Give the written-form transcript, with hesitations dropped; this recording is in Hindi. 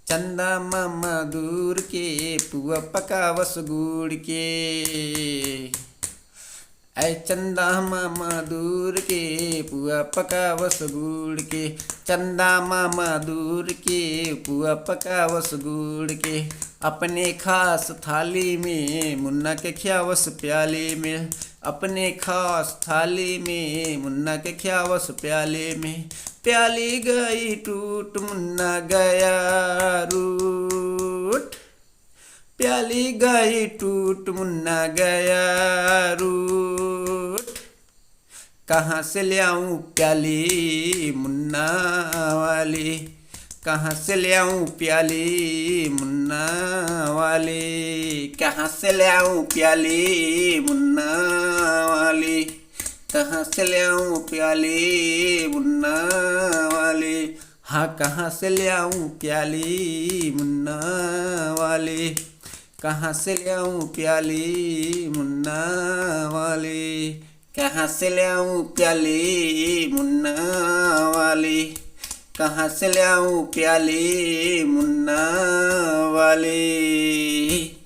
चंदा मामा दूर के पुआ पकावस गुड़ के। ऐ चंदा मामा दूर के पुआ पकावस गुड़ के। चंदा मामा दूर के पुआ पकावस गुड़ के। अपने खास थाली में मुन्ना के खियावस प्याले में। अपने खास थाली में मुन्ना के खियावस प्याले में। प्याली गई टूट मुन्ना गया रूठ। प्याली गई टूट मुन्ना गया रूठ। कहाँ से ले आऊं प्याली मुन्ना वाली। कहाँ से ले आऊं प्याली मुन्ना वाली। कहाँ से ले आऊं प्याली मुन्ना वाली। कहाँ से ले आऊं प्याली मुन्ना वाली। हाँ कहाँ से ले आऊं प्याली मुन्ना वाली। कहाँ से ले आऊं प्याली मुन्ना वाली। कहाँ से ले आऊं प्याली मुन्ना वाली। कहाँ से ले आऊं प्याली मुन्ना वाली।